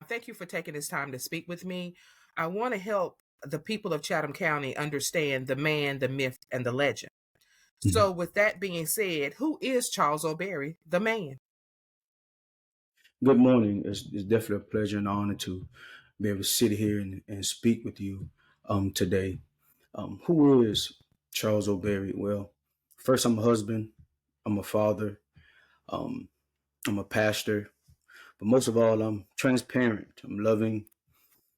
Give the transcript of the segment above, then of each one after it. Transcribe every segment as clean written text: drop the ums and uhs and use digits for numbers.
Thank you for taking this time to speak with me. I want to help the people of Chatham County understand the man, the myth, and the legend. Mhm. So, with that being said, who is Charles OBerry, the man? Good morning. It's definitely a pleasure and honor to be able to sit here and speak with you today. Who is Charles O'Berry? Well, first, I'm a husband, I'm a father, um, I'm a pastor, but most of all, I'm transparent, I'm loving,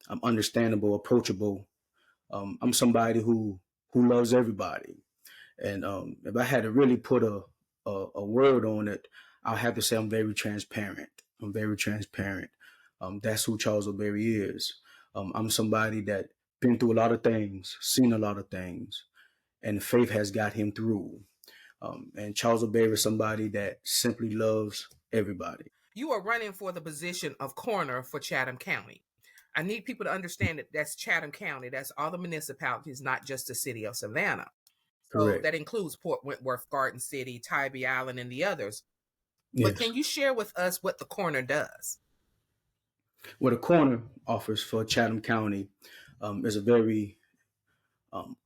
I'm understandable, approachable. I'm somebody who loves everybody. And if I had to really put a word on it, I'll have to say I'm very transparent. I'm very transparent. That's who Charles O'Berry is. I'm somebody that been through a lot of things, seen a lot of things, and faith has got him through. And Charles O'Berry is somebody that simply loves everybody. You are running for the position of coroner for Chatham County. I need people to understand that that's Chatham County. That's all the municipalities, not just the city of Savannah. So Correct. that includes Port Wentworth, Garden City, Tybee Island, and the others. But Yes. can you share with us what the coroner does? What a coroner offers for Chatham County is a very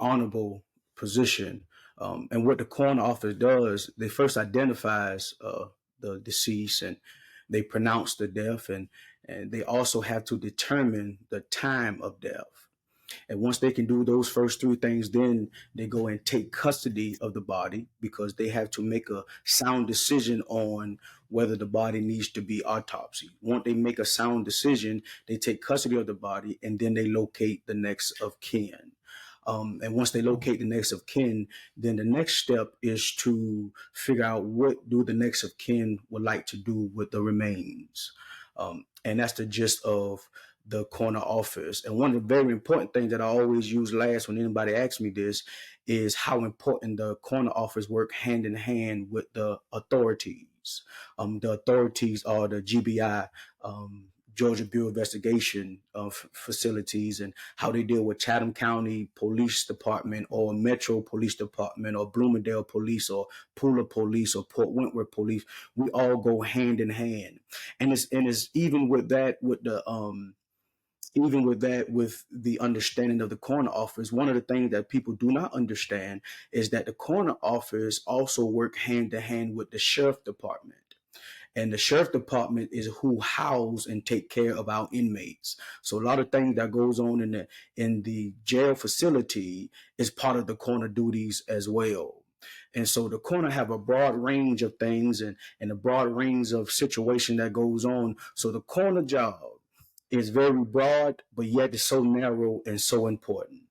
honorable position. And what the coroner office does, they first identifies the deceased and they pronounce the death, and they also have to determine the time of death. And once they can do those first three things, then they go and take custody of the body because they have to make a sound decision on whether the body needs to be autopsied. Once they make a sound decision, they take custody of the body and then they locate the next of kin. And once they locate the next of kin, then the next step is to figure out what do the next of kin would like to do with the remains. And that's the gist of the corner office. And one of the very important things that I always use last when anybody asks me this is how important the corner office work hand in hand with the authorities. The authorities are the GBI, Georgia Bureau of Investigation facilities, and how they deal with Chatham County Police Department or Metro Police Department or Bloomingdale Police or Pooler Police or Port Wentworth Police. We all go hand in hand, and it's even with that with the understanding of the coroner office, one of the things that people do not understand is that the coroner office also work hand to hand with the sheriff department. And the sheriff department is who house and take care of our inmates. So a lot of things that goes on in the jail facility is part of the coroner duties as well. And so the coroner have a broad range of things and a broad range of situation that goes on. So the coroner job is very broad, but yet it's so narrow and so important.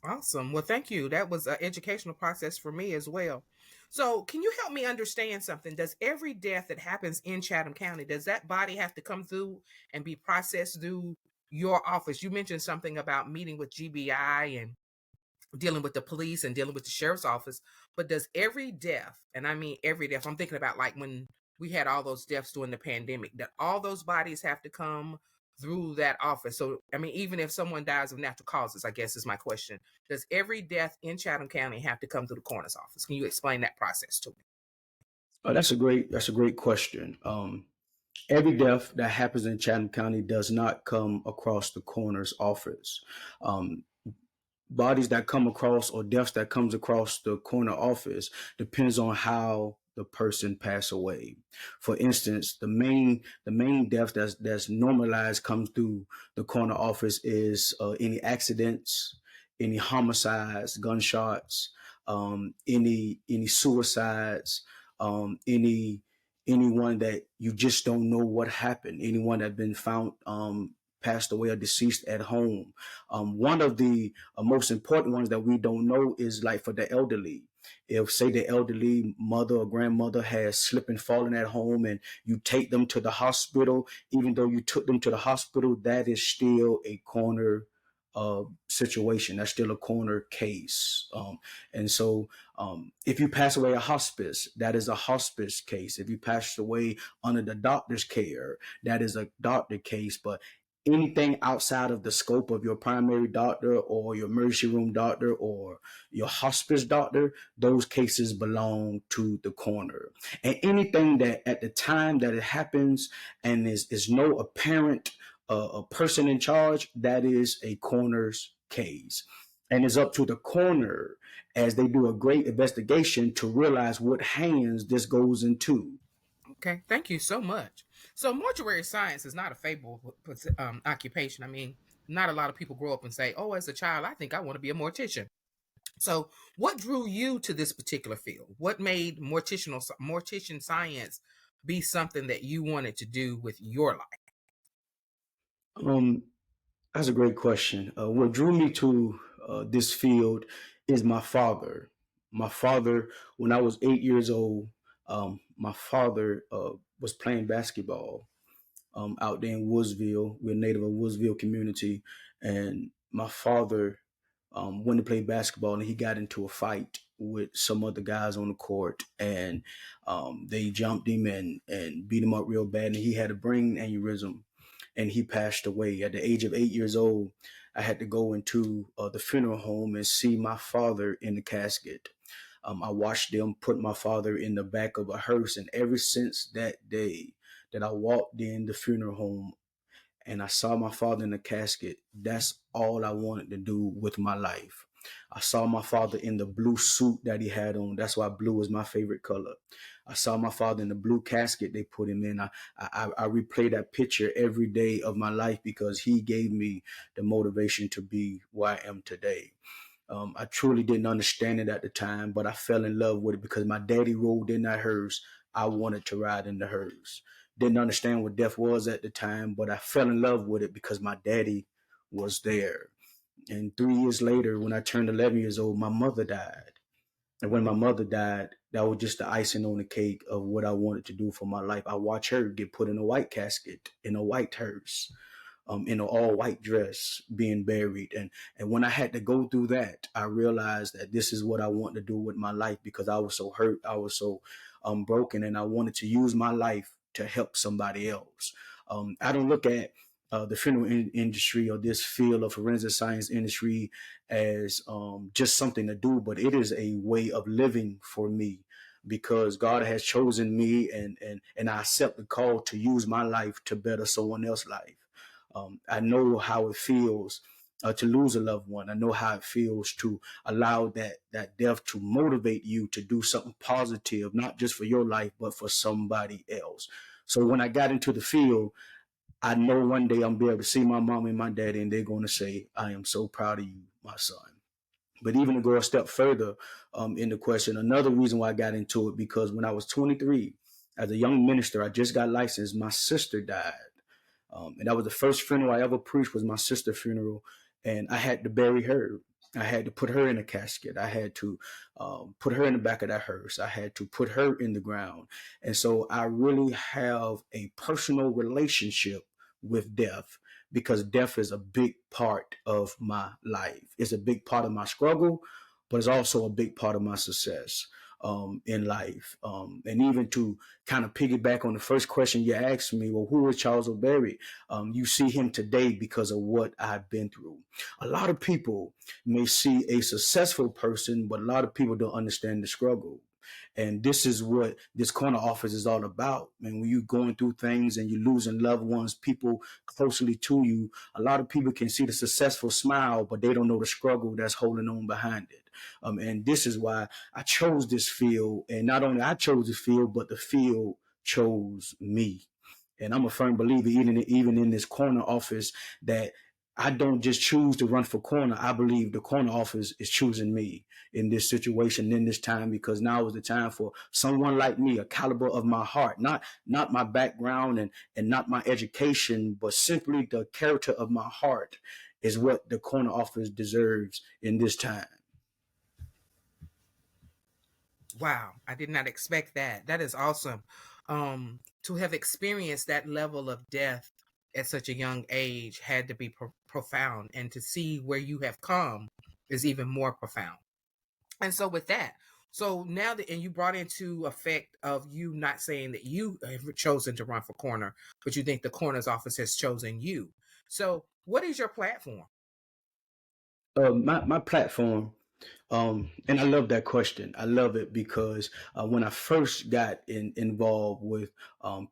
Awesome. Well, thank you. That was an educational process for me as well. So, can you help me understand something? Does every death that happens in Chatham County, does that body have to come through and be processed through your office? You mentioned something about meeting with GBI and dealing with the police and dealing with the sheriff's office, but does every death, and I mean every death, I'm thinking about like when we had all those deaths during the pandemic, that all those bodies have to come through that office? So I mean, even if someone dies of natural causes, I guess is my question, does every death in Chatham County have to come through the coroner's office? Can you explain that process to me? That's a great question. Every death that happens in Chatham County does not come across the coroner's office. Um, Bodies that come across or deaths that comes across the coroner office depends on how the person passed away. For instance, the main death that's normalized comes through the coroner office is any accidents, any homicides, gunshots, any suicides, anyone that you just don't know what happened, anyone that been found passed away or deceased at home. One of the most important ones that we don't know is like for the elderly. If, say, the elderly mother or grandmother has slipped and fallen at home and you take them to the hospital, even though you took them to the hospital, that is still a corner situation. That's still a corner case. And so if you pass away a hospice, that is a hospice case. If you pass away under the doctor's care, that is a doctor case. But anything outside of the scope of your primary doctor or your emergency room doctor or your hospice doctor, those cases belong to the coroner. And anything that at the time that it happens and is no apparent a person in charge, that is a coroner's case. And it's up to the coroner as they do a great investigation to realize what hands this goes into. Okay, thank you so much. So, mortuary science is not a favorable occupation. I mean, not a lot of people grow up and say, "Oh, as a child, I think I want to be a mortician." So, what drew you to this particular field? What made mortician science be something that you wanted to do with your life? Um, That's a great question. What drew me to this field is my father. My father, when I was 8 years old, my father was playing basketball out there in Woodsville. We're native of Woodsville community, and my father went to play basketball, and he got into a fight with some other guys on the court, and they jumped him and beat him up real bad, and he had a brain aneurysm, and he passed away at the age of 8 years old. I had to go into the funeral home and see my father in the casket. I watched them put my father in the back of a hearse, and ever since that day that I walked in the funeral home and I saw my father in the casket, that's all I wanted to do with my life. I saw my father in the blue suit that he had on. That's why blue is my favorite color. I saw my father in the blue casket they put him in. I replay that picture every day of my life because he gave me the motivation to be where I am today. I truly didn't understand it at the time, but I fell in love with it because my daddy rode in that hearse. I wanted to ride in the hearse. Didn't understand what death was at the time, but I fell in love with it because my daddy was there. And 3 years later, when I turned 11 years old, my mother died. And when my mother died, that was just the icing on the cake of what I wanted to do for my life. I watched her get put in a white casket, in a white hearse, in an all white dress being buried. And when I had to go through that, I realized that this is what I want to do with my life because I was so hurt, I was so broken, and I wanted to use my life to help somebody else. I don't look at the funeral industry or this field of forensic science industry as just something to do, but it is a way of living for me because God has chosen me and I accept the call to use my life to better someone else's life. I know how it feels to lose a loved one. I know how it feels to allow that death to motivate you to do something positive, not just for your life, but for somebody else. So when I got into the field, I know one day I'm gonna be able to see my mom and my daddy, and they're going to say, "I am so proud of you, my son." But even to go a step further in the question, another reason why I got into it because when I was 23, as a young minister, I just got licensed. My sister died. And that was the first funeral I ever preached was my sister's funeral, and I had to bury her. I had to put her in a casket. I had to put her in the back of that hearse. I had to put her in the ground. And so I really have a personal relationship with death because death is a big part of my life. It's a big part of my struggle, but it's also a big part of my success in life. And even to kind of piggyback on the first question you asked me, well, who is Charles OBerry? You see him today because of what I've been through. A lot of people may see a successful person, but a lot of people don't understand the struggle. And this is what this corner office is all about. And when you're going through things and you're losing loved ones, people closely to you, a lot of people can see the successful smile, but they don't know the struggle that's holding on behind it. And this is why I chose this field. And not only I chose the field, but the field chose me. And I'm a firm believer, even in this corner office, that I don't just choose to run for corner. I believe the corner office is choosing me in this situation, in this time, because now is the time for someone like me, a caliber of my heart, not my background and not my education, but simply the character of my heart is what the corner office deserves in this time. Wow, I did not expect that. That is awesome. To have experienced that level of death at such a young age had to be profound, and to see where you have come is even more profound. And so with that, so now that and you brought into effect of you not saying that you have chosen to run for corner, but you think the coroner's office has chosen you. So, what is your platform? My platform. And I love that question. I love it because when I first got involved with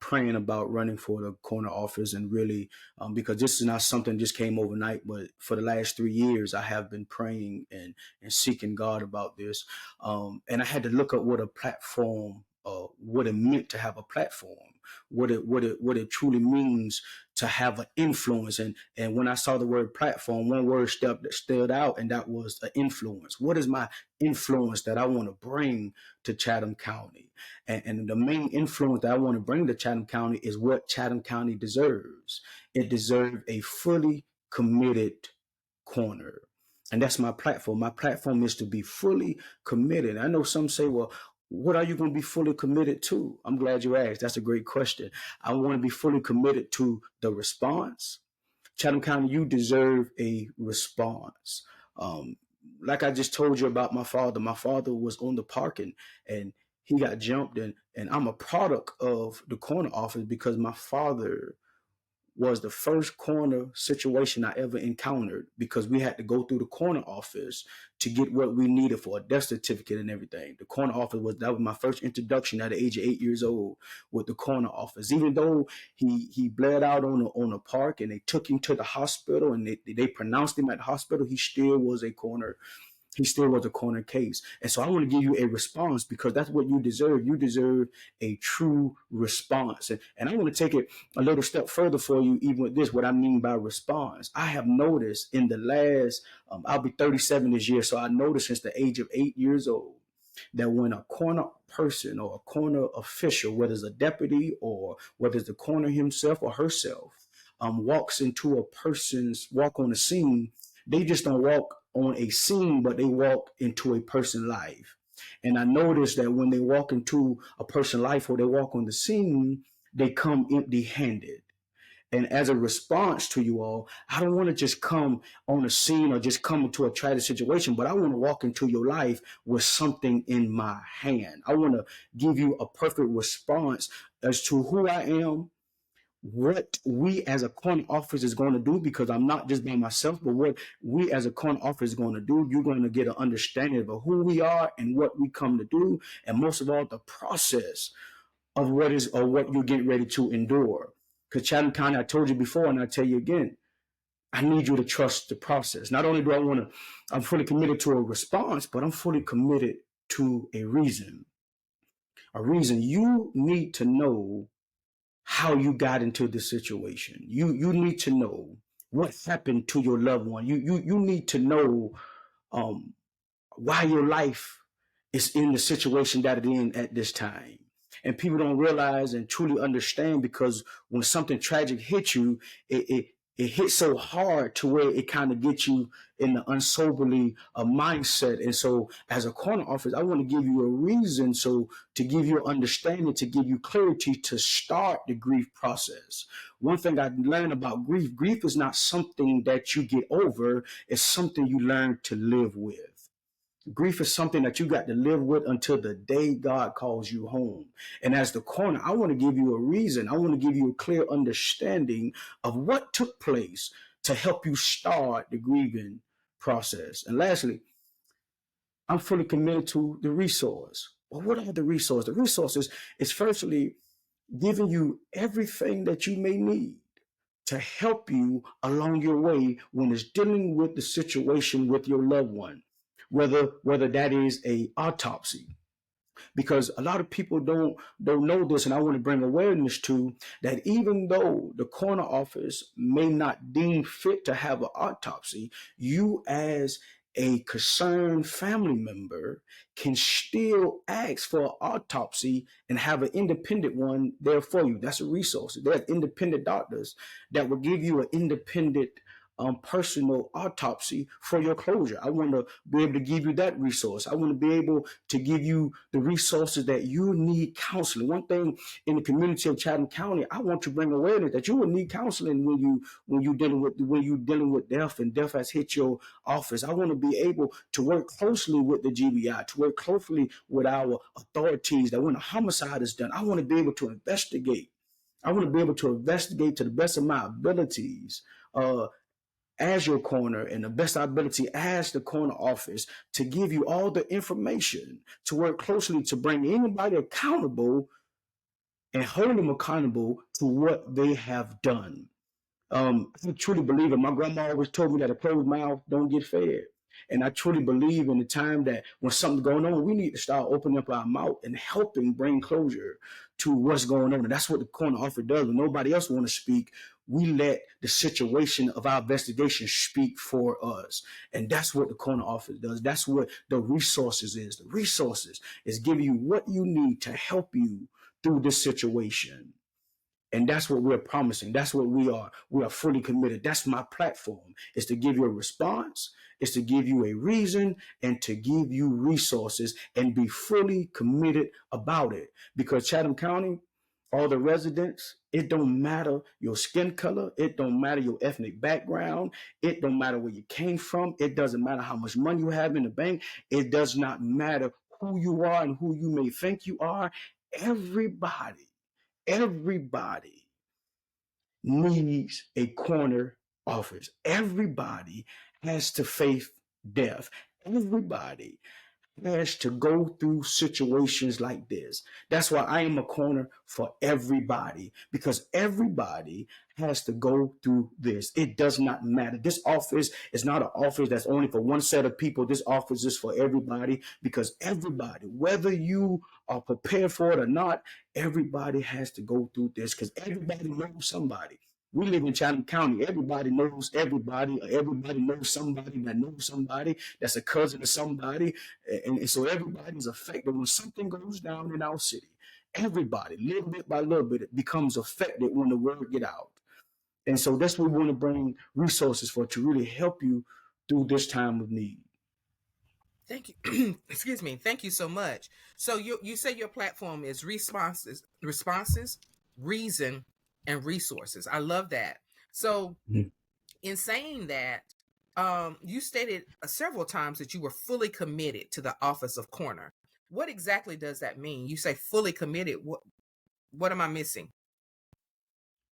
praying about running for the corner office, and really, because this is not something just came overnight, but for the last 3 years, I have been praying and seeking God about this. And I had to look up what a platform, what it meant to have a platform, what it truly means to have an influence. And when I saw the word platform, one word stood out, and that was an influence. What is my influence that I want to bring to Chatham County? And the main influence that I want to bring to Chatham County is what Chatham County deserves. It deserves a fully committed corner. And that's my platform. My platform is to be fully committed. I know some say, well, what are you going to be fully committed to? I'm glad you asked. That's a great question. I want to be fully committed to the response. Chatham County, you deserve a response. Um, like I just told you about my father was on the parking and he got jumped, and I'm a product of the corner office because my father was the first corner situation I ever encountered, because we had to go through the corner office to get what we needed for a death certificate and everything. The corner office was my first introduction at the age of 8 years old with the corner office. Even though he bled out on a park and they took him to the hospital and they pronounced him at the hospital, he still was a corner case. And so I want to give you a response because that's what you deserve. You deserve a true response. And I want to take it a little step further for you, even with this, what I mean by response. I have noticed in the last, I'll be 37 this year, so I noticed since the age of 8 years old that when a corner person or a corner official, whether it's a deputy or whether it's the corner himself or herself, walk on a scene, they just don't walk on a scene, but they walk into a person's life. And I noticed that when they walk into a person's life or they walk on the scene, they come empty handed. And as a response to you all, I don't want to just come on a scene or just come into a tragic situation, but I want to walk into your life with something in my hand. I want to give you a perfect response as to who I am, what we as a corner office is going to do, because I'm not just by myself, but what we as a corner office is going to do. You're going to get an understanding of who we are and what we come to do, and most of all, the process of what you're getting ready to endure. Because Chatham County, I told you before, and I tell you again, I need you to trust the process. Not only do I want to, I'm fully committed to a response, but I'm fully committed to a reason. A reason. You need to know how you got into the situation. You need to know what happened to your loved one. You need to know um, why your life is in the situation that it's in at this time. And people don't realize and truly understand, because when something tragic hits you, it hits so hard to where it kind of gets you in the unsoberly mindset. And so, as a corner office, I want to give you a reason, so to give you understanding, to give you clarity to start the grief process. One thing I learned about grief is not something that you get over, it's something you learn to live with. Grief is something that you got to live with until the day God calls you home. And as the corner, I want to give you a reason. I want to give you a clear understanding of what took place to help you start the grieving process. And lastly, I'm fully committed to the resource. Well, what are the resources? The resources is firstly giving you everything that you may need to help you along your way when it's dealing with the situation with your loved one, whether that is a autopsy, because a lot of people don't know this, and I want to bring awareness to that. Even though the coroner office may not deem fit to have an autopsy, you as a concerned family member can still ask for an autopsy and have an independent one there for you. That's a resource. There's independent doctors that will give you an independent personal autopsy for your closure. I want to be able to give you that resource. I want to be able to give you the resources that you need counseling. One thing in the community of Chatham County, I want to bring awareness that you will need counseling when you dealing with death and death has hit your office. I want to be able to work closely with the GBI, to work closely with our authorities, that when a homicide is done, I want to be able to investigate I want to be able to investigate to the best of my abilities as your coroner and the best ability as the coroner office to give you all the information to work closely to bring anybody accountable and hold them accountable to what they have done. I truly believe it. My grandma always told me that a closed mouth don't get fed. And I truly believe in the time that when something's going on, we need to start opening up our mouth and helping bring closure to what's going on. And that's what the coroner office does. When nobody else want to speak, we let the situation of our investigation speak for us. And that's what the coroner office does. That's what the resources is. The resources is giving you what you need to help you through this situation. And that's what we're promising. That's what we are. We are fully committed. That's my platform. Is to give you a response, is to give you a reason, and to give you resources and be fully committed about it. Because Chatham County, all the residents, it don't matter your skin color, it don't matter your ethnic background, it don't matter where you came from, it doesn't matter how much money you have in the bank, it does not matter who you are and who you may think you are. Everybody needs a corner office. Everybody has to face death. Everybody has to go through situations like this. That's why I am a corner for everybody, because everybody has to go through this. It does not matter. This office is not an office that's only for one set of people. This office is for everybody, because everybody, whether you are prepared for it or not, everybody has to go through this, because everybody knows somebody. We live in Chatham County. Everybody knows everybody. Everybody knows somebody that knows somebody that's a cousin of somebody. And so everybody's affected when something goes down in our city. Everybody, little bit by little bit, it becomes affected when the word get out. And so that's what we want to bring resources for, to really help you through this time of need. Thank you. Excuse me. Thank you so much. So you say your platform is responses, reason, and resources. I love that. So Mhm. in saying that, you stated several times that you were fully committed to the office of coroner. What exactly does that mean? You say fully committed. What am I missing?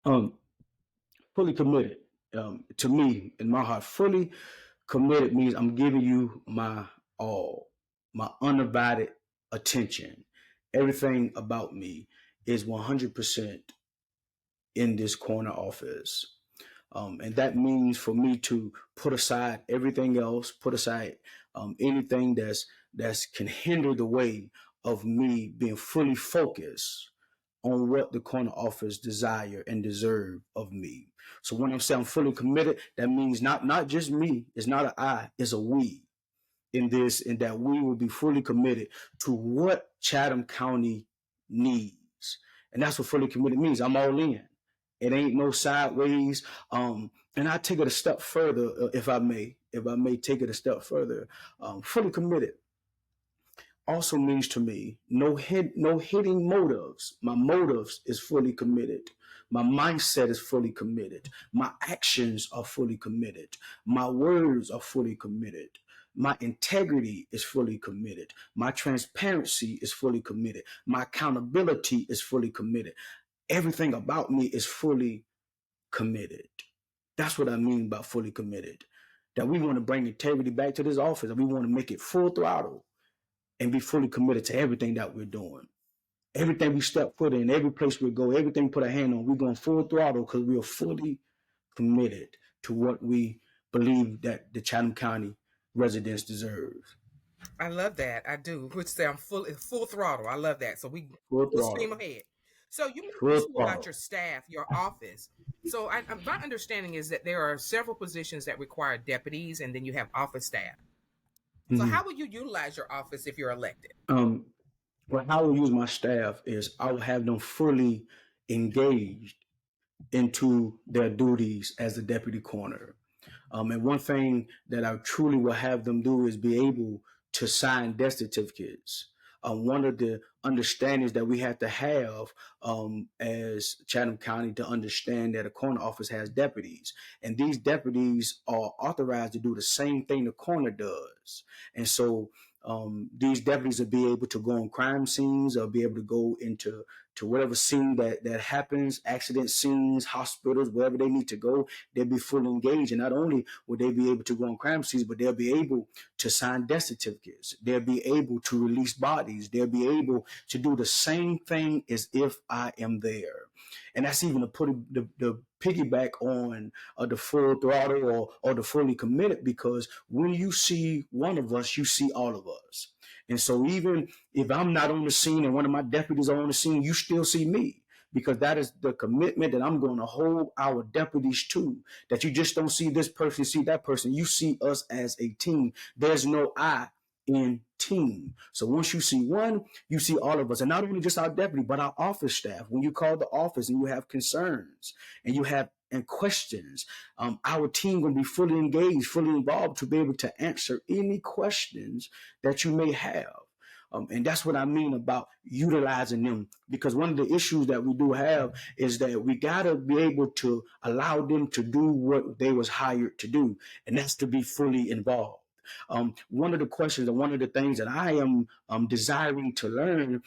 Um, Fully committed. To me, in my heart, fully committed means I'm giving you my all, my undivided attention. Everything about me is 100% in this corner office. And that means for me to put aside everything else, put aside anything that's can hinder the way of me being fully focused on what the corner office desire and deserve of me. So when I'm saying I'm fully committed, that means not just me. It's not an I, it's a we in this, and that we will be fully committed to what Chatham County needs. And that's what fully committed means. I'm all in. It ain't no sideways. And I take it a step further, if I may take it a step further. Fully committed also means to me no hidden motives. My motives is fully committed. My mindset is fully committed. My actions are fully committed. My words are fully committed. My integrity is fully committed. My transparency is fully committed. My accountability is fully committed. Everything about me is fully committed. That's what I mean by fully committed. That we want to bring integrity back to this office, and we want to make it full throttle and be fully committed to everything that we're doing. Everything we step foot in, every place we go, everything we put a hand on, we're going full throttle because we are fully committed to what we believe that the Chatham County residents deserve. I love that. I do. Which say I'm full throttle. I love that. So we Full full steam throttle. ahead. So you mentioned Full too about throttle. your staff, your office. So my understanding is that there are several positions that require deputies, and then you have office staff. So Mm-hmm. how will you utilize your office if you're elected? Um, well, how I will use my staff is I will have them fully engaged into their duties as a deputy coroner. And one thing that I truly will have them do is be able to sign death certificates. One of the understandings that we have to have as Chatham County to understand that a coroner office has deputies, and these deputies are authorized to do the same thing the coroner does. And so these deputies will be able to go on crime scenes, or be able to go into to whatever scene that happens, accident scenes, hospitals, wherever they need to go. They'll be fully engaged, and not only will they be able to go on crime scenes, but they'll be able to sign death certificates. They'll be able to release bodies. They'll be able to do the same thing as if I am there. And that's even to put the piggyback on the full throttle or the fully committed, because when you see one of us, you see all of us. And so even if I'm not on the scene and one of my deputies are on the scene, you still see me, because that is the commitment that I'm going to hold our deputies to. That you just don't see this person, see that person. You see us as a team. There's no I in team. So once you see one, you see all of us. And not only just our deputy, but our office staff. When you call the office and you have concerns and you have and questions, our team will be fully engaged, fully involved to be able to answer any questions that you may have. And that's what I mean about utilizing them, because one of the issues that we do have is that we gotta be able to allow them to do what they was hired to do, and that's to be fully involved. One of the questions and one of the things that I am desiring to learn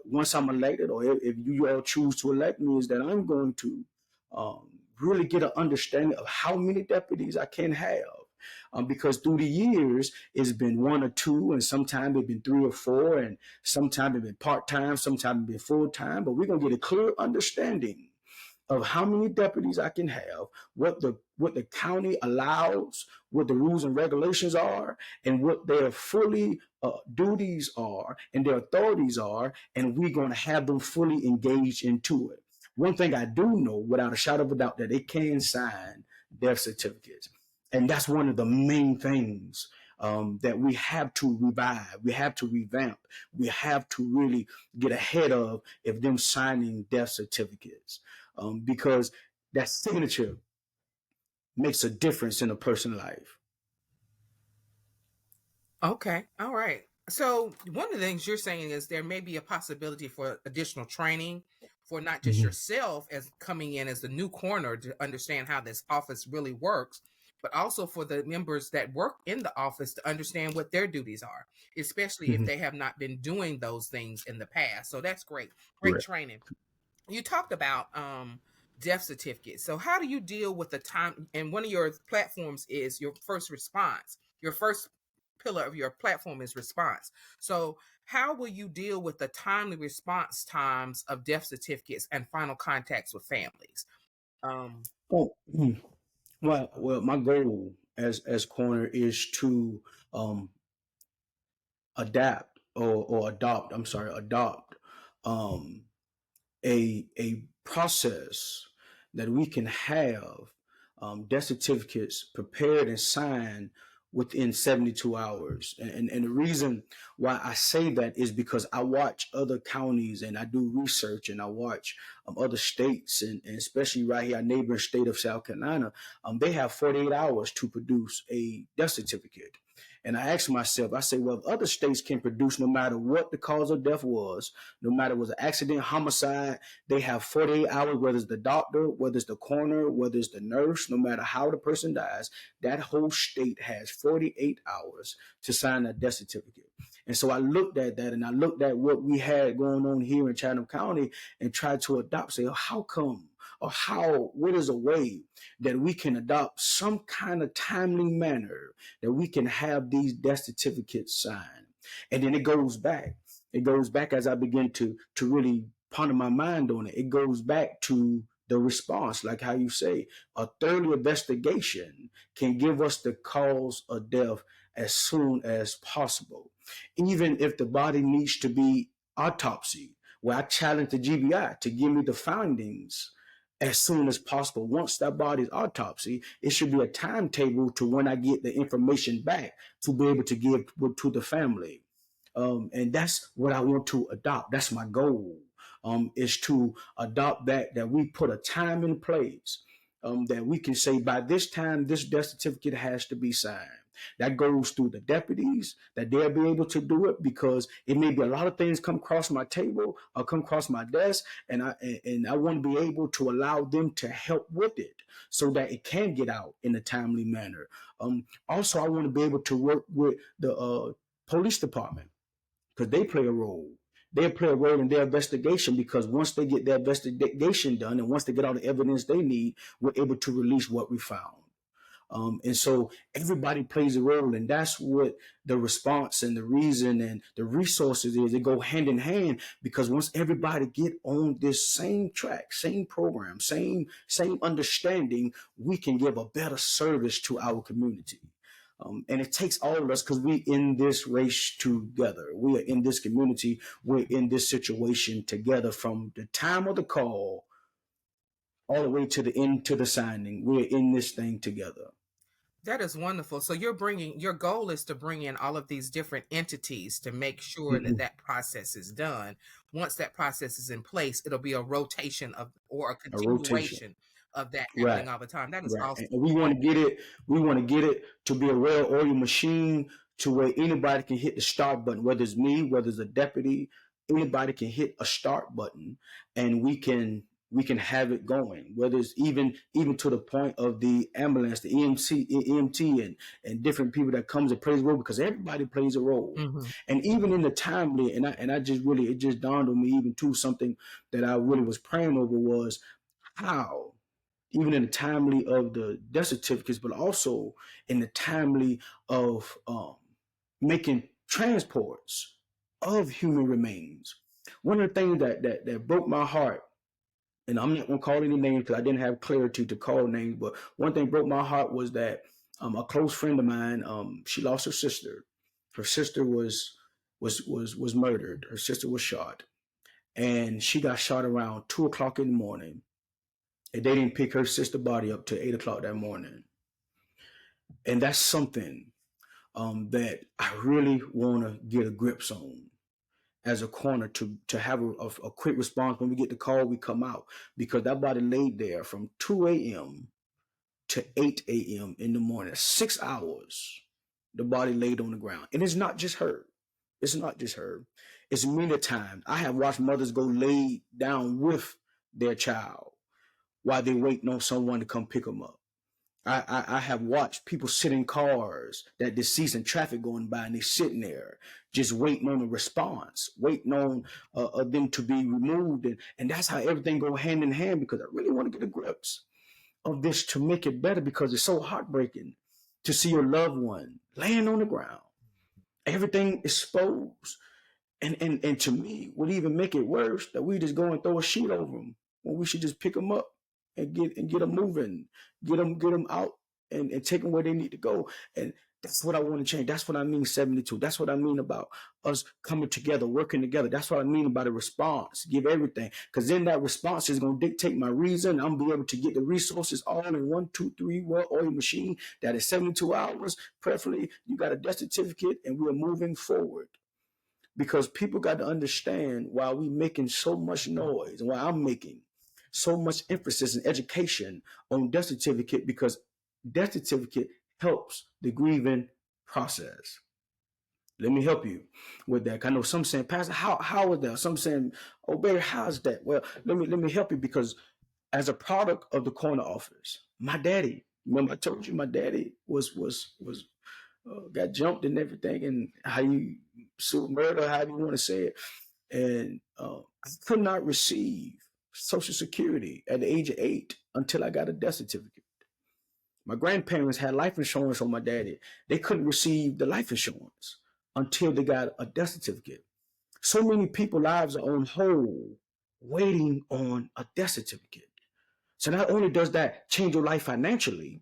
once I'm elected, or if you all choose to elect me, is that I'm going to um, really get an understanding of how many deputies I can have. Because through the years, it's been one or two, and sometimes it's been three or four, and sometimes it's been part time, sometimes it's been full time. But we're going to get a clear understanding of how many deputies I can have, what the county allows, what the rules and regulations are, and what their fully duties are and their authorities are, and we're going to have them fully engaged into it. One thing I do know, without a shadow of a doubt, that they can sign death certificates, and that's one of the main things that we have to revive, we have to revamp, we have to really get ahead of if them signing death certificates, because that signature makes a difference in a person's life. Okay. All right. So one of the things you're saying is there may be a possibility for additional training for not just Mhm. yourself as coming in as the new coroner to understand how this office really works, but also for the members that work in the office to understand what their duties are, especially if Mhm. they have not been doing those things in the past. So that's great. Great Correct. training. You talked about death certificates. So how do you deal with the time? And one of your platforms is your first response. Your first pillar of your platform is response. So how will you deal with the timely response times of death certificates and final contacts with families? Um, Oh, well, my goal as coroner is to um, adapt or adopt. I'm sorry, adopt um, a process that we can have death certificates prepared and signed within 72 hours. And the reason why I say that is because I watch other counties and I do research, and I watch other states, and especially right here, our neighboring state of South Carolina. They have 48 hours to produce a death certificate. And I asked myself, I say, well, if other states can produce no matter what the cause of death was, no matter it was an accident, homicide, they have 48 hours, whether it's the doctor, whether it's the coroner, whether it's the nurse, no matter how the person dies, that whole state has 48 hours to sign a death certificate. And so I looked at that, and I looked at what we had going on here in Chatham County and tried to adopt, say, oh, how come? Or what is a way that we can adopt some kind of timely manner that we can have these death certificates signed? And then it goes back. It goes back as I begin to really ponder my mind on it. It goes back to the response, like how you say, a thorough investigation can give us the cause of death as soon as possible. Even if the body needs to be autopsy, where I challenge the GBI to give me the findings as soon as possible. Once that body's autopsy, it should be a timetable to when I get the information back to be able to give to the family. And that's what I want to adopt. That's my goal. Is to adopt that we put a time in place, that we can say by this time this death certificate has to be signed. That goes through the deputies, that they'll be able to do it, because it may be a lot of things come across my table or come across my desk, and I want to be able to allow them to help with it so that it can get out in a timely manner. Also, I want to be able to work with the police department, because they play a role. they play a role in their investigation, because once they get their investigation done and once they get all the evidence they need, we're able to release what we found. And so everybody plays a role, and that's what the response and the reason and the resources is. They go hand in hand, because once everybody get on this same track, same program, same understanding, we can give a better service to our community. And it takes all of us, because we in this race together. We are in this community. We're in this situation together, from the time of the call all the way to the end, to the signing. We're in this thing together. That is wonderful. So your goal is to bring in all of these different entities to make sure that Mm-mm. that process is done. Once that process is in place, it'll be a rotation of or a A rotation. continuation of that Right. happening all the time. That is Right. And awesome. we want to get it to be a well-oiled machine, to where anybody can hit the start button, whether it's me, whether it's a deputy, anybody can hit a start button, and we can have it going. Whether it's even to the point of the ambulance, the EMT, and different people that comes and plays a role, because everybody plays a role. Hmm. And even in the timely, and I just really, it just dawned on me even too, something that I really was praying over was how, even in the timely of the death certificates, but also in the timely of making transports of human remains. One of the things that broke my heart, and I'm not gonna call any names because I didn't have clarity to call names, but one thing broke my heart was that a close friend of mine, she lost her sister. Her sister was murdered. Her sister was shot, and she got shot around 2 o'clock in the morning, and they didn't pick her sister body up till 8 o'clock that morning. And that's something that I really want to get a grip on as a coroner, to have a quick response. When we get the call, we come out, because that body laid there from 2 a.m. to 8 a.m. in the morning. 6 hours. The body laid on the ground. And it's not just her. It's not just her. It's many times I have watched mothers go lay down with their child while they're waiting on someone to come pick them up. I have watched people sit in cars that they see some traffic going by, and they're sitting there just waiting on a response, waiting on them to be removed. And that's how everything go hand in hand, because I really want to get a grips of this to make it better, because it's so heartbreaking to see your loved one laying on the ground, everything exposed. And to me, would even make it worse that we just go and throw a sheet over them, when we should just pick them up and get them moving, get them out, and take them where they need to go. And that's what I want to change. That's what I mean 72. That's what I mean about us coming together, working together. That's what I mean about a response. Give everything, because then that response is going to dictate my reason. I'm be able to get the resources all in 1, 2, 3 well-oiled machine that is 72 hours. Preferably, you got a death certificate, and we're moving forward, because people got to understand why we making so much noise, and why I'm making so much emphasis and education on death certificate, because death certificate helps the grieving process. Let me help you with that. I know some saying, Pastor, how is that? Some saying, OBerry, how is that? Well, let me help you, because as a product of the corner office, my daddy, remember I told you my daddy was got jumped and everything, and how you sue murder, however you want to say it. And I could not receive Social Security at the age of 8 until I got a death certificate. My grandparents had life insurance on my daddy. They couldn't receive the life insurance until they got a death certificate. So many people's lives are on hold, waiting on a death certificate. So not only does that change your life financially,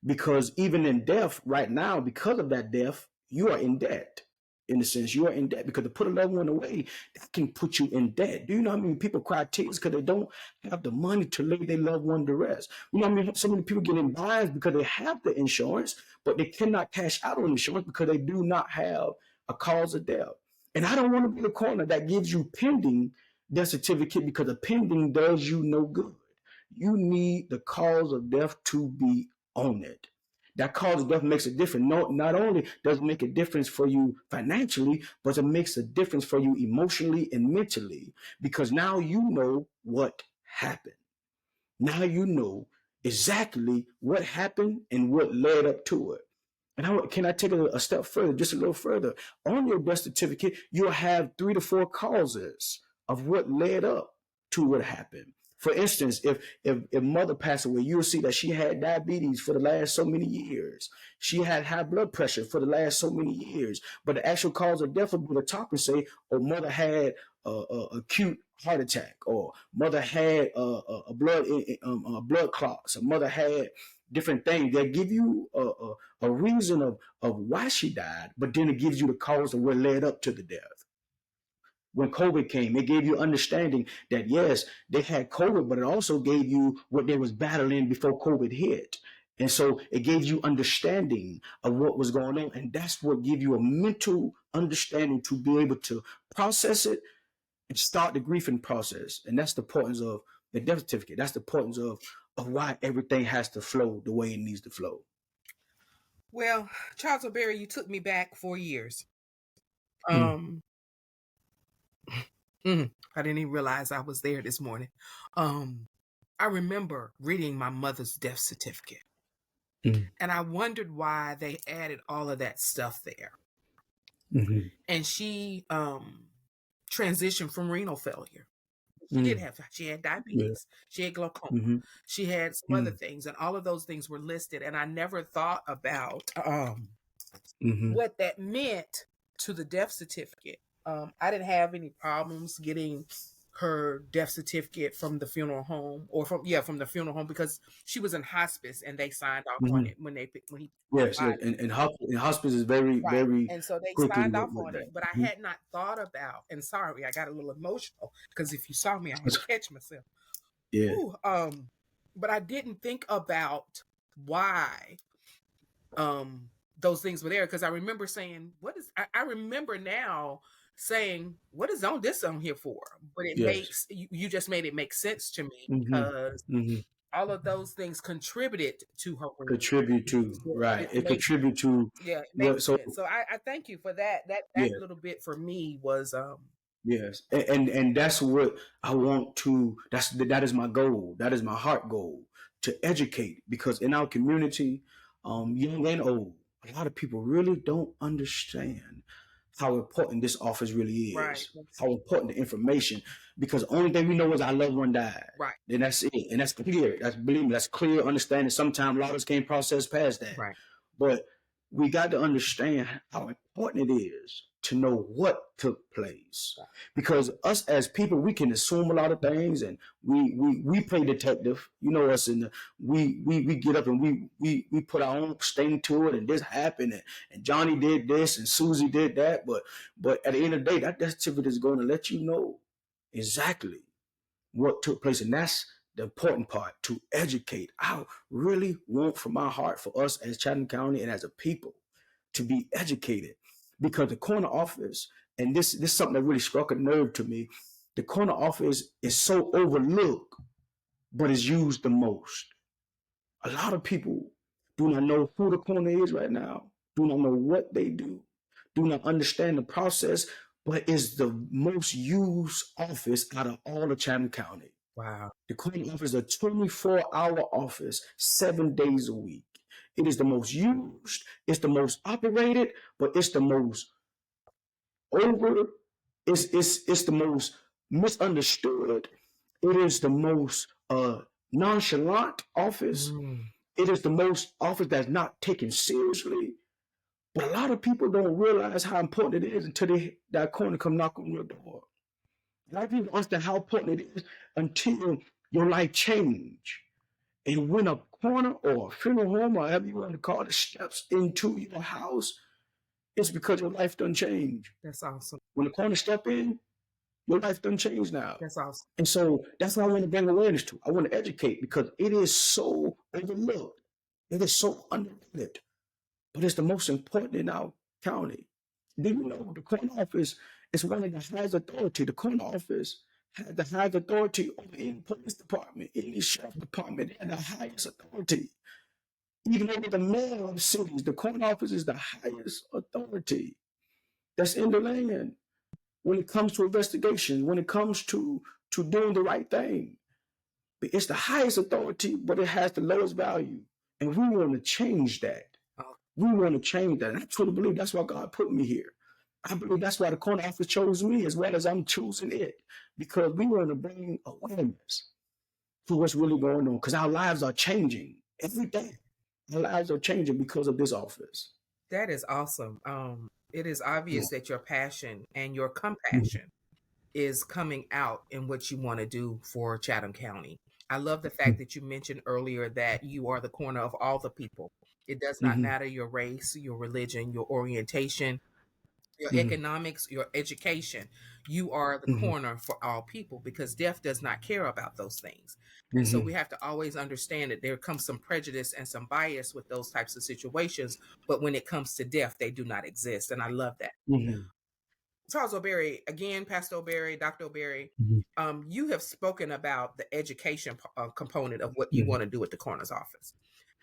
because even in death right now, because of that death, you are in debt. In a sense, you are in debt, because to put a loved one away, that can put you in debt. Do you know how many people cry tears because they don't have the money to lay their loved one to rest? You know how many, so many people get in binds because they have the insurance, but they cannot cash out on insurance because they do not have a cause of death. And I don't want to be the corner that gives you pending death certificate, because the pending does you no good. You need the cause of death to be on it. That cause of death makes a difference. No, not only does it make a difference for you financially, but it makes a difference for you emotionally and mentally, because now you know what happened. Now you know exactly what happened and what led up to it. And can I take a step further, just a little further? On your death certificate, you'll have 3 to 4 causes of what led up to what happened. For instance, if mother passed away, you'll see that she had diabetes for the last so many years. She had high blood pressure for the last so many years. But the actual cause of death would be the top and say, oh, mother had acute heart attack, or mother had a blood clots, or mother had different things that give you a reason of why she died, but then it gives you the cause of what led up to the death. When COVID came, it gave you understanding that yes, they had COVID, but it also gave you what they was battling before COVID hit. And so it gave you understanding of what was going on. And that's what gives you a mental understanding to be able to process it and start the grieving process. And that's the importance of the death certificate. That's the importance of why everything has to flow the way it needs to flow. Well, Charles OBerry, you took me back 4 years. Mm. I didn't even realize I was there this morning. I remember reading my mother's death certificate, Mm. and I wondered why they added all of that stuff there. Mm-hmm. And she transitioned from renal failure. She had diabetes, she had glaucoma, Mm-hmm. she had some other things, and all of those things were listed. And I never thought about what that meant to the death certificate. I didn't have any problems getting her death certificate from the funeral home, or from the funeral home, because she was in hospice and they signed off on it when he Yes, yes. And hospice is very, right. very And so they quickly signed off with on that. it, but I had not thought about, and sorry, I got a little emotional because if you saw me, I had to catch myself. Yeah. Ooh, but I didn't think about why those things were there, because I remember saying, I remember now saying, what is this on here for? But it Yes. makes you just made it make sense to me, Mm-hmm. because Mm-hmm. all of those things contributed to her renal Contribute to failure. right. It Makes contribute to it what makes so sense. So I thank you for that. That yeah. little bit for me was Yes, and that's what I want to. That is my goal. That is my heart goal, to educate, because in our community, young and old, a lot of people really don't understand how important this office really right, is. How important the information, because the only thing we know is our loved one died. right, Then that's it, and that's clear. That's, believe me, that's clear understanding. Sometimes a lot of us can't process past that, right. but we got to understand how important it is to know what took place, because us as people, we can assume a lot of things, and we play detective, you know us, and we get up and we put our own sting to it, and this happened, and Johnny did this and Susie did that, but at the end of the day, that certificate is going to let you know exactly what took place. And that's the important part, to educate. I really want from my heart for us as Chatham County and as a people to be educated, because the corner office, and this is something that really struck a nerve to me, the corner office is so overlooked, but is used the most. A lot of people do not know who the corner is right now, do not know what they do not understand the process, but is the most used office out of all of Chatham County. Wow. The corner office is a 24-hour office, 7 days a week. It is the most used, it's the most operated, but it's the most over, it's the most misunderstood. It is the most nonchalant office. It is the most office that's not taken seriously. But a lot of people don't realize how important it is until that corner come knock on your door. A lot of people don't understand how important it is until your life change. And when a corner or a funeral home, or however you want to call it, steps into your house, it's because your life done change. That's awesome. When the corner step in, your life done change now. That's awesome. And so that's what I want to bring awareness to. I want to educate, because it is so overlooked. It is so underrated. But it's the most important in our county. Do you know the corner office is one of the highest authority? The corner office has the highest authority over any police department, any sheriff department, and the highest authority. Even over the mayor of cities, the corner office is the highest authority that's in the land when it comes to investigation, when it comes to doing the right thing. It's the highest authority, but it has the lowest value. And we want to change that. We want to change that. And I truly believe that's why God put me here. I believe that's why the corner office chose me as well as I'm choosing it, because we want to bring awareness to what's really going on, because our lives are changing every day. Our lives are changing because of this office. That is awesome. It is Yeah. obvious that your passion and your Mhm. compassion is coming out in what you want to do for Chatham County. I love the fact that you mentioned earlier that you are the corner of all the people. It does not Mhm. matter your race, your religion, your orientation, your Mhm. economics, your education. You are the Mhm. corner for all people because death does not care about those things. And so we Mhm. have to always understand that there comes some prejudice and some bias with those types of situations. But when it comes to death, they do not exist. And I love that. Mhm. Charles OBerry, again, Pastor OBerry, Dr. OBerry, Mhm. you have spoken about the education component of what you Mhm. want to do at the coroner's office.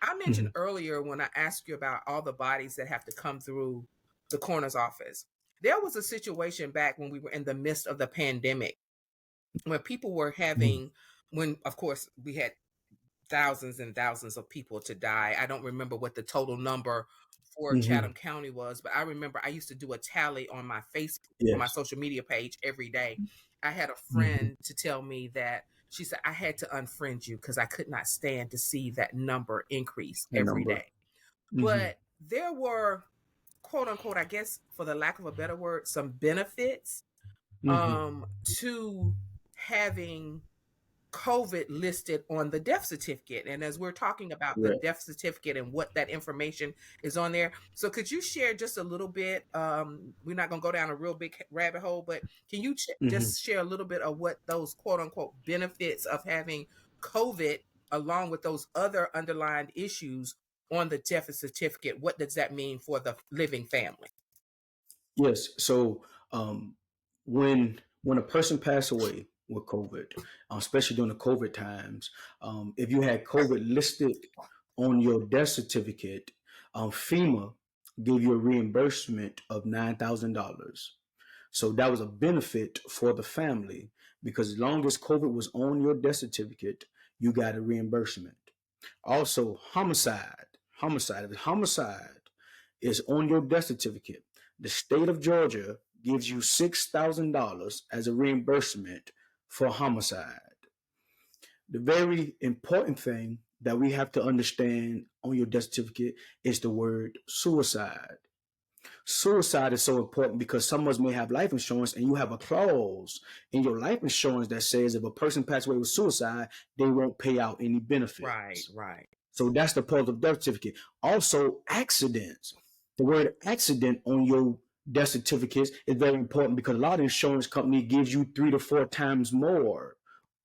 I mentioned Mhm. earlier when I asked you about all the bodies that have to come through the coroner's office, there was a situation back when we were in the midst of the pandemic where people were Mhm. having, when of course we had thousands and thousands of people to die. I don't remember what the total number for Chatham Mhm. County was, but I remember I used to do a tally on my Facebook, on my Yes. social media page every day. I had a Mhm. friend to tell me that she said I had to unfriend you because I could not stand to see that number increase The every number. day. Mhm. But there were, quote unquote, I guess for the lack of a better word, some benefits Mhm. to having COVID listed on the death certificate. And as we're talking about the Correct. death certificate and what that information is on there, so could you share just a little bit? We're not going to go down a real big rabbit hole, but can you Mhm. just share a little bit of what those quote unquote benefits of having COVID, along with those other underlying issues on the death certificate, what does that mean for the living family? Yes. So um, when a person passed away with COVID, especially during the COVID times, if you had COVID listed on your death certificate, FEMA gave you a reimbursement of $9,000. So that was a benefit for the family, because as long as COVID was on your death certificate, you got a reimbursement. Also, homicide. If homicide is on your death certificate, the state of Georgia gives you $6,000 as a reimbursement for homicide. The very important thing that we have to understand on your death certificate is the word suicide. Suicide is so important because some of us may have life insurance and you have a clause in your life insurance that says if a person passes away with suicide, they won't pay out any Right, benefits. right. So that's the part of death certificate. Also, accidents. The word accident on your death certificates is very important because a lot of insurance company gives you 3 to 4 times more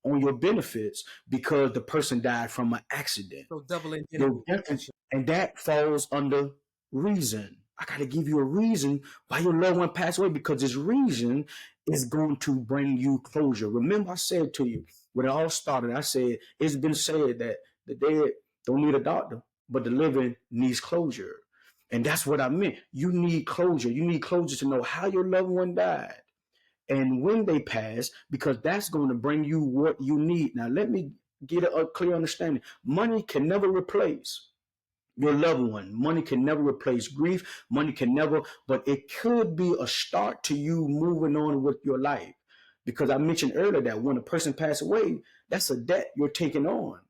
on your benefits because the person died from an accident. So double indemnity Your death, protection. and that falls under reason. I got to give you a reason why your loved one passed away, because this reason is going to bring you closure. Remember, I said to you when it all started, I said it's been said that the dead don't need a doctor, but the living needs closure. And that's what I meant. You need closure. You need closure to know how your loved one died and when they pass, because that's going to bring you what you need. Now, let me get a clear understanding. Money can never replace your loved one. Money can never replace grief. Money can never, but it could be a start to you moving on with your life. Because I mentioned earlier that when a person passes away, that's a debt you're taking on.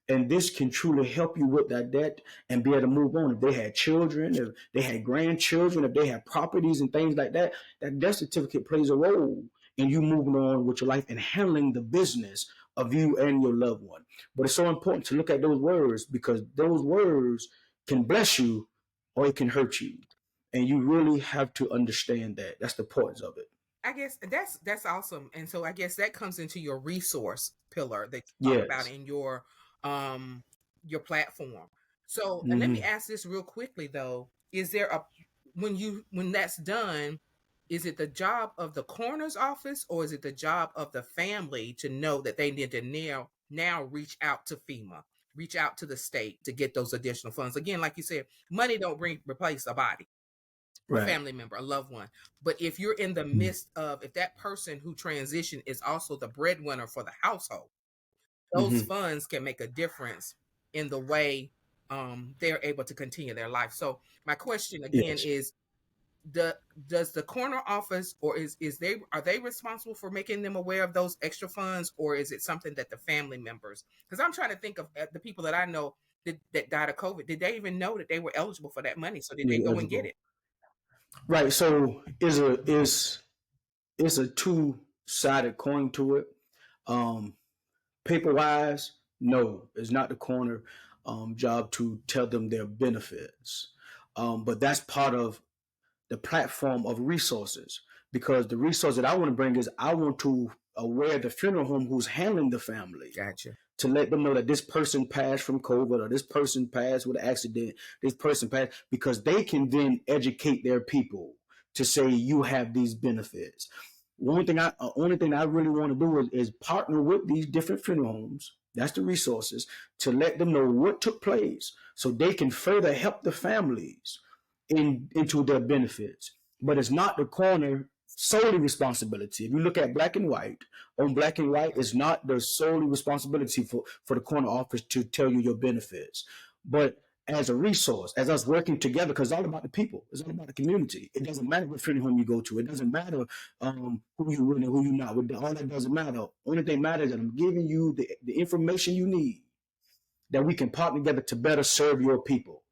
And this can truly help you with that debt and be able to move on. If they had children, if they had grandchildren, if they had properties and things like that, that death certificate plays a role in you moving on with your life and handling the business of you and your loved one. But it's so important to look at those words, because those words can bless you or it can hurt you. And you really have to understand that. That's the importance of it. I guess that's awesome. And so I guess that comes into your resource pillar that you talk about Yes. in um your platform. So and let me Mm-hmm. ask this real quickly though. Is there a when that's done, is it the job of the coroner's office or is it the job of the family to know that they need to now reach out to FEMA, reach out to the state to get those additional funds? Again, like you said, money don't replace a body, a Right. family member, a loved one. But if you're in the Mm-hmm. midst of, if that person who transitioned is also the breadwinner for the household, those Mm-hmm. funds can make a difference in the way they're able to continue their life. So my question again Yes. is, the does the corner office, or is they are they responsible for making them aware of those extra funds, or is it something that the family members? Because I'm trying to think of the people that I know that died of COVID. Did they even know that they were eligible for that money? So did they You're go and get eligible. it? Right. So is a two-sided coin to it. Um, Paper wise, no, it's not the corner job to tell them their benefits. But that's part of the platform of resources, because the resource that I want to bring is I want to aware the funeral home who's handling the family Gotcha. to let them know that this person passed from COVID, or this person passed with an accident, this person passed, because they can then educate their people to say you have these benefits. Only thing I really want to do is partner with these different funeral homes. That's the resources, to let them know what took place, so they can further help the families into their benefits. But it's not the corner solely responsibility. If you look at black and white, on black and white, it's not the solely responsibility for the corner office to tell you your benefits. But as a resource, as us working together, because it's all about the people, it's all about the community. It doesn't matter what funeral home you go to. It doesn't matter who you with and who you not with. All that doesn't matter. Only thing matters is that I'm giving you the information you need, that we can partner together to better serve your people.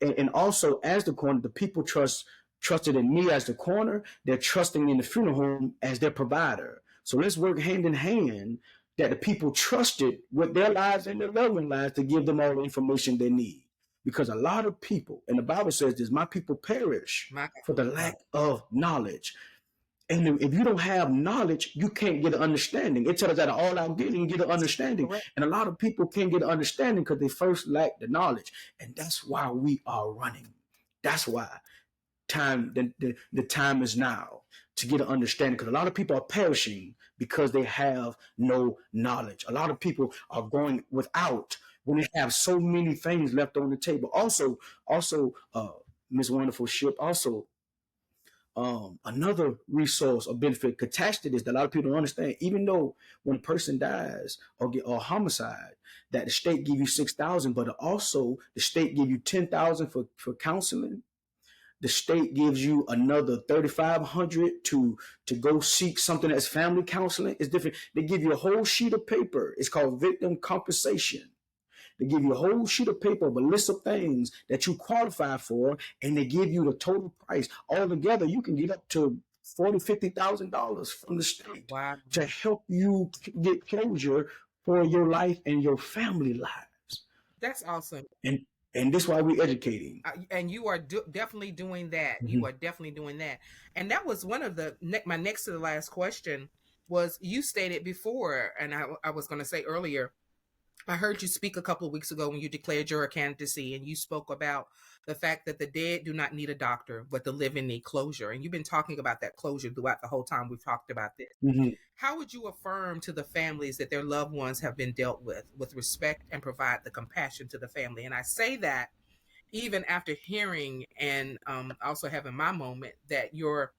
And also, as the corner, the people trusted in me as the corner. They're trusting in the funeral home as their provider. So let's work hand in hand, that the people trusted with their lives and their loved ones' lives, to give them all the information they need. Because a lot of people, and the Bible says this, my people perish My for the lack of knowledge. And if you don't have knowledge, you can't get an understanding. It tells us that all out getting, get an understanding. correct. And a lot of people can't get an understanding because they first lack the knowledge. And that's why we are running. That's why the time is now to get an understanding, because a lot of people are perishing because they have no knowledge. A lot of people are going without when they have so many things left on the table. Also, Miss Wonderful Ship, also another resource or benefit catastrophe is that a lot of people don't understand. Even though when a person dies or homicide, that the state give you 6,000, but also the state give you 10,000 for counseling. The state gives you another 3,500 to go seek something that's family counseling. It's different. They give you a whole sheet of paper. It's called victim compensation. They give you a whole sheet of paper of a list of things that you qualify for, and they give you the total price. Altogether, you can get up to $40,000-$50,000 from the state Wow. to help you get closure for your life and your family lives. That's awesome. And and this is why we're educating. And you are definitely doing that. You Mm-hmm. are definitely doing that. And that was one of the my next to the last question was, you stated before, and I was going to say earlier, I heard you speak a couple of weeks ago when you declared your candidacy, and you spoke about the fact that the dead do not need a doctor, but the living need closure. And you've been talking about that closure throughout the whole time we've talked about this. Mm-hmm. How would you affirm to the families that their loved ones have been dealt with respect, and provide the compassion to the family? And I say that even after hearing and also having my moment, that your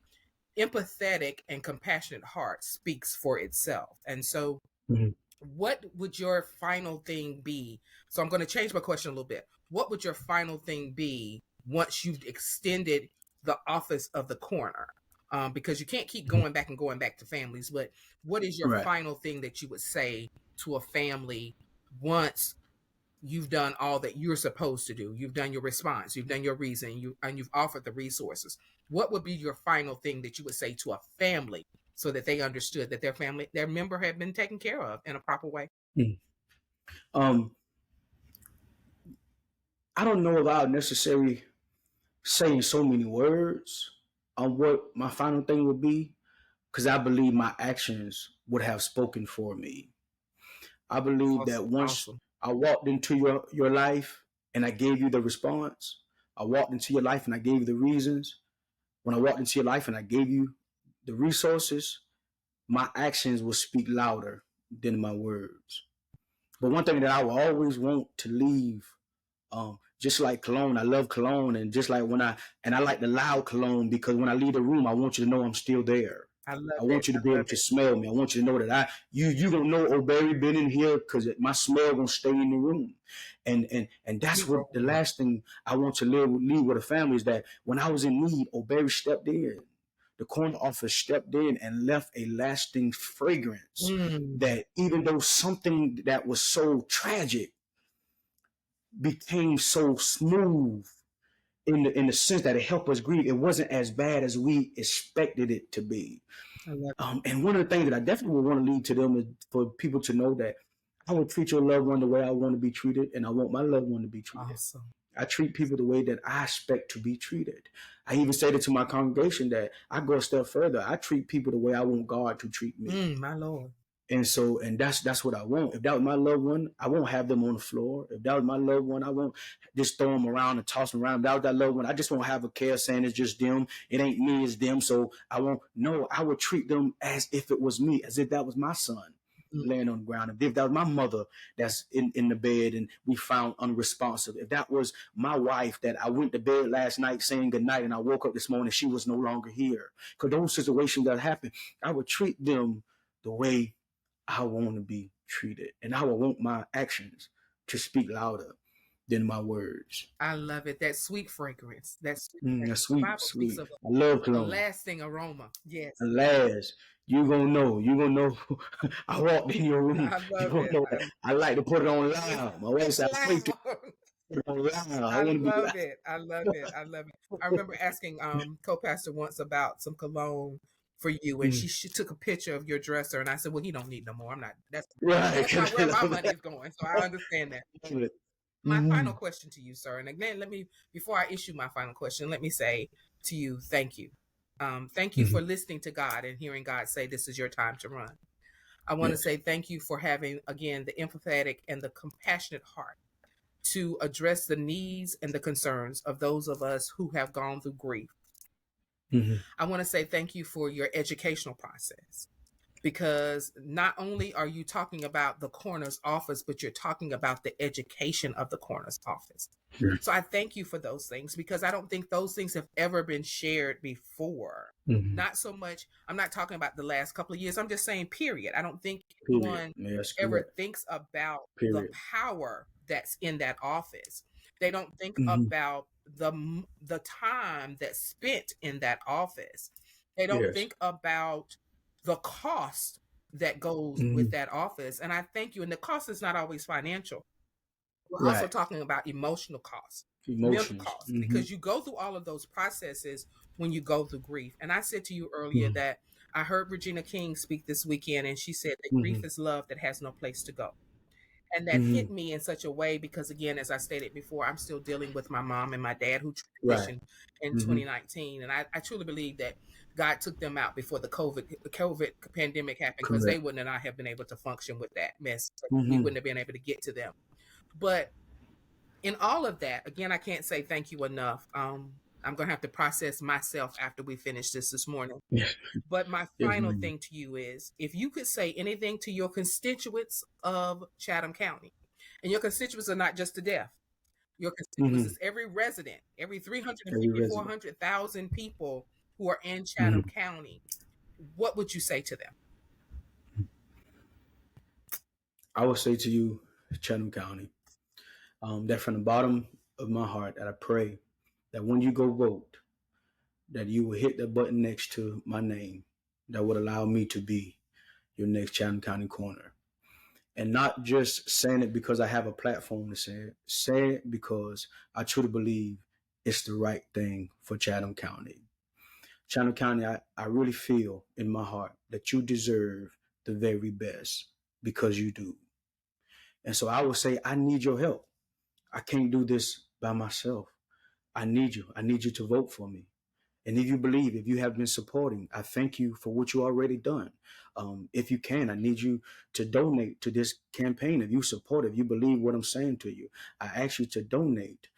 empathetic and compassionate heart speaks for itself. And so, Mm-hmm. what would your final thing be? So, I'm going to change my question a little bit. What would your final thing be once you've extended the office of the coroner? Because you can't keep going back to families, but what is your Right. final thing that you would say to a family once you've done all that you're supposed to do? You've done your response, you've done your reason, you've offered the resources. What would be your final thing that you would say to a family, so that they understood that their member had been taken care of in a proper way? Mm-hmm. Um, I don't know about necessarily saying so many words on what my final thing would be, because I believe my actions would have spoken for me. I believe that Awesome, once awesome. I walked into your life and I gave you the response, I walked into your life and I gave you the reasons. When I walked into your life and I gave you the resources, my actions will speak louder than my words. But one thing that I will always want to leave, just like cologne, I love cologne, and just like I like the loud cologne, because when I leave the room, I want you to know I'm still there. I love I it. want you to be I able love to it. smell me. I want you to know that you don't know OBerry been in here because my smell gonna stay in the room. And that's The what the aroma. last thing I want to leave with a family is that when I was in need, OBerry stepped in. The corner office stepped in and left a lasting fragrance Mm, that even though something that was so tragic became so smooth in the sense that it helped us grieve, it wasn't as bad as we expected it to be. I love And one of the things that I definitely would want to lead to them is for people to know that I will treat your loved one the way I want to be treated, and I want my loved one to be treated. awesome. I treat people the way that I expect to be treated. I even say that to my congregation that I go a step further. I treat people the way I want God to treat me. My Lord. And that's what I want. If that was my loved one, I won't have them on the floor. If that was my loved one, I won't just throw them around and toss them around. If that was that loved one, I just won't have a care saying it's just them. It ain't me, it's them. So I won't. No, I would treat them as if it was me, as if that was my son Mm, laying on the ground. If that was my mother that's in the bed and we found unresponsive. If that was my wife that I went to bed last night saying goodnight and I woke up this morning, she was no longer here. Because those situations that happen, I would treat them the way I want to be treated, and I would want my actions to speak louder than my words. I love it. That sweet fragrance. That sweet That's fragrance. The sweet, Bible speaks sweet. of I love a cologne. lasting aroma. Yes. And last, you gonna know. You gonna know. I walked in your room. I You love gonna it. know that I like to put it on live. My wife It's said, "I wait to loud. put it on live. I I want to be love live." it. I love it. I love it. I remember asking co-pastor once about some cologne for you, and Mm. she took a picture of your dresser, and I said, "Well, he don't need no more. I'm not. Right. That's not 'Cause I where my love money is going." So I understand that. it. My final Mm-hmm. question to you, sir, and again, let me before I issue my final question, let me say to you, thank you. Thank you Mm-hmm. for listening to God and hearing God say, "This is your time to run." I want to Yes. say thank you for having again the empathetic and the compassionate heart to address the needs and the concerns of those of us who have gone through grief. Mm-hmm. I want to say thank you for your educational process because not only are you talking about the coroner's office, but you're talking about the education of the coroner's office. Yeah. So I thank you for those things because I don't think those things have ever been shared before. Mm-hmm. Not so much, I'm not talking about the last couple of years. I'm just saying, period. I don't think Period. anyone Yeah, that's ever correct. thinks about the Period. power that's in that office. They don't think Mm-hmm. about the time that's spent in that office. They don't Yes. think about the cost that goes with Mm-hmm. that office. And I thank you. And the cost is not always financial. We're also Right. talking about emotional costs, mental Emotions. costs, Mm-hmm. because you go through all of those processes when you go through grief. And I said to you earlier Mm-hmm. that I heard Regina King speak this weekend, and she said that grief Mm-hmm. is love that has no place to go. And that Mm-hmm. hit me in such a way because, again, as I stated before, I'm still dealing with my mom and my dad who Right. transitioned in Mm-hmm. 2019. And I truly believe that God took them out before the COVID pandemic happened because they Correct. wouldn't not have been able to function with that mess. We Mm-hmm. wouldn't have been able to get to them. But in all of that, again, I can't say thank you enough. I'm going to have to process myself after we finish this morning. Yes. But my Yes, final ma'am. thing to you is if you could say anything to your constituents of Chatham County, and your constituents are not just the deaf, your constituents Mm-hmm. is every resident, every Every 350, resident. 400,000 people who are in Chatham Mm-hmm. County, what would you say to them? I will say to you, Chatham County, that from the bottom of my heart, that I pray that when you go vote, that you will hit the button next to my name that would allow me to be your next Chatham County coroner. And not just saying it because I have a platform to say it because I truly believe it's the right thing for Chatham County. Chatham County, I really feel in my heart that you deserve the very best because you do. And so I would say, I need your help. I can't do this by myself. I need you. I need you to vote for me. And if you believe, if you have been supporting, I thank you for what you already done. If you can, I need you to donate to this campaign. If you support, if you believe what I'm saying to you, I ask you to donate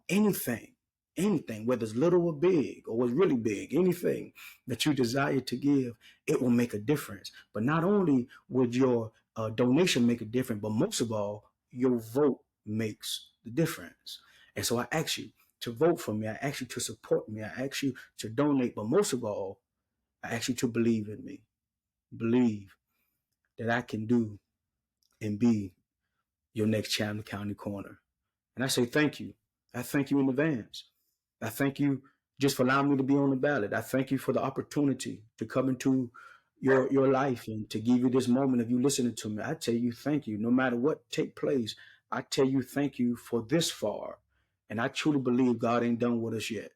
anything, anything, whether it's little or big or what's really big, anything that you desire to give, it will make a difference. But not only would your donation make a difference, but most of all, your vote makes the difference. And so I ask you to vote for me. I ask you to support me. I ask you to donate. But most of all, I ask you to believe in me, believe that I can do and be your next Chatham County coroner. And I say thank you. I thank you in advance. I thank you just for allowing me to be on the ballot. I thank you for the opportunity to come into your life and to give you this moment of you listening to me. I tell you thank you. No matter what take place, I tell you thank you for this far. And I truly believe God ain't done with us yet.